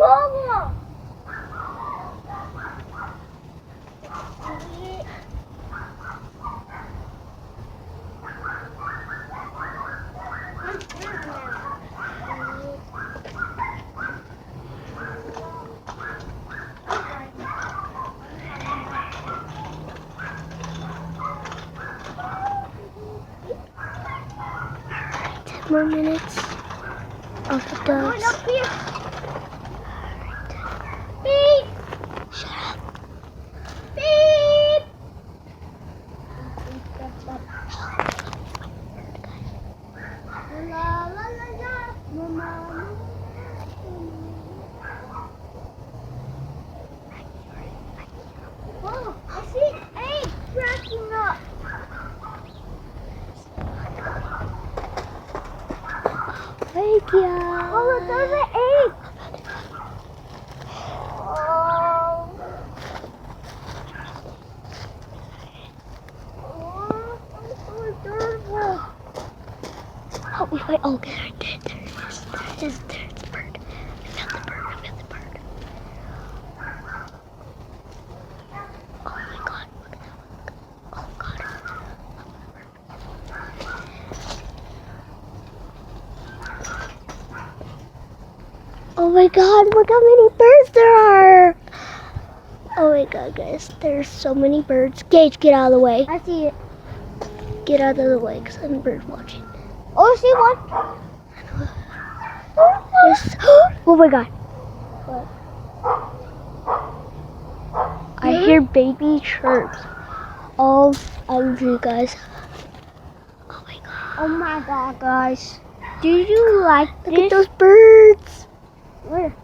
Mama! More minutes of the doves. Up here. Beep! Shut up. Beep! La la la la, mama. Oh, I see egg cracking up. Thank you. Oh, look, there's an egg. Oh. Oh, I'm so adorable. Oh, we fight. Oh, there it is. There's the bird. I found the bird. Oh my god, look at that one. Oh god. Oh my god, look how many birds there are. Oh my god, guys, there's so many birds. Gage, get out of the way. I see it. Get out of the way because I'm bird watching. Oh, I see one. There's, oh my god. What? I hear baby chirps all of you guys. Oh my god. Oh my god, guys. Do you like Look this? at those birds. Where?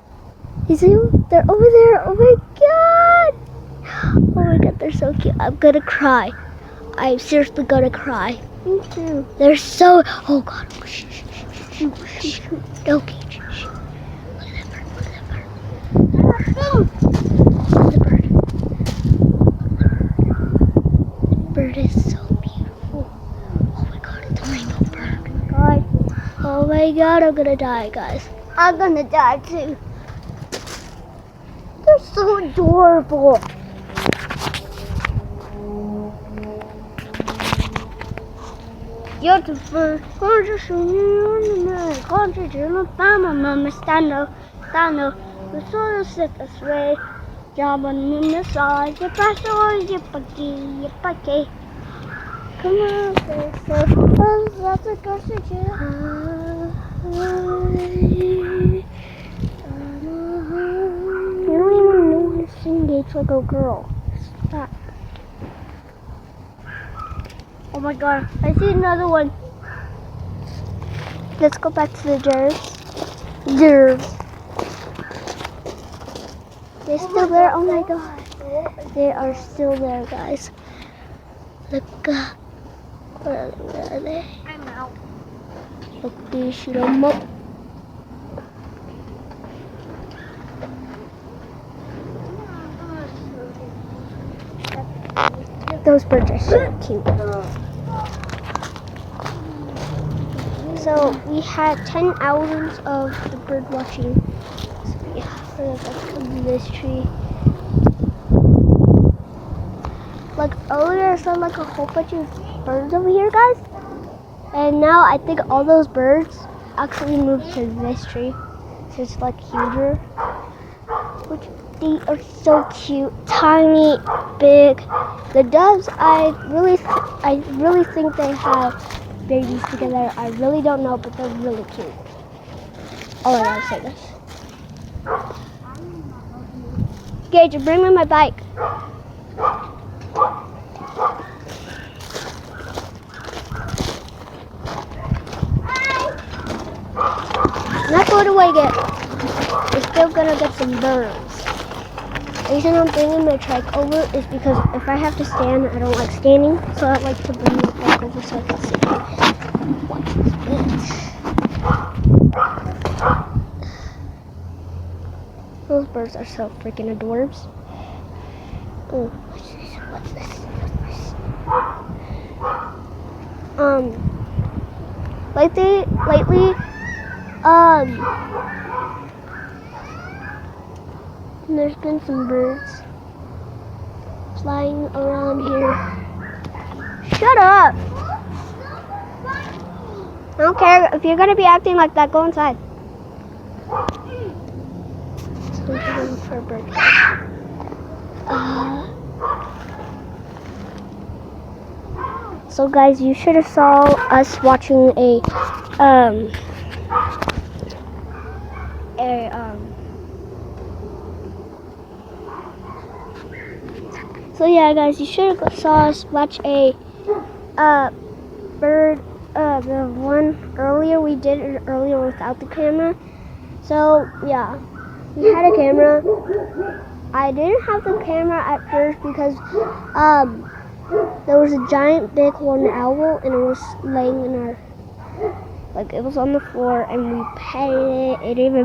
You see them? They're over there. Oh my god. Oh my god, they're so cute. I'm gonna cry. I'm seriously gonna cry. Me too. They're so. Oh god. Shh, shh, shh, shh, shh, shh. No, Gage. Shh. Look at that bird. Look at that bird. Look at the bird. The bird is so beautiful. Oh my god, it's a rainbow bird. God, Oh my god, I'm gonna die, guys. I'm gonna die too. They're so adorable. You're the first one to show me on the night. Country to the farmer, mama, stand up. The soil set us way. Job on the side, you pass on, yippee. Come on, say, oh, that's a gossip. You don't even know how to sing Gage like a girl. Stop. Oh my god, I see another one. Let's go back to the jars. Jars. They're still there. Oh my god. They are still there, guys. Look. Where are they? I'm out. Look, do you shoot them up? Those birds are so cute. So we had 10 hours of the bird watching. So yeah, let's come to this tree. Like earlier I saw like a whole bunch of birds over here, guys. And now I think all those birds actually moved to this tree. So it's like huger. Which they are so cute, tiny, big. The doves, I really think they have babies together. I really don't know, but they're really cute. Oh, I gotta say this. Gage, bring me my bike. Not going away yet. We're still gonna get some birds. The reason I'm bringing my trike over is because if I have to stand, I don't like standing. So I like to bring my trike over so I can see. Watch this bitch. Those birds are so freaking adorbs. Oh, what's this? What's this? Lately, And there's been some birds flying around here. Shut up! I don't care. If you're gonna be acting like that, go inside. So we're gonna look for a bird. So guys, you should have saw us watching So yeah, guys, you should have saw us watch a bird. The one earlier, we did it earlier without the camera. So yeah, we had a camera. I didn't have the camera at first because there was a giant big horned owl and it was laying in our, like, it was on the floor and we petted it. It even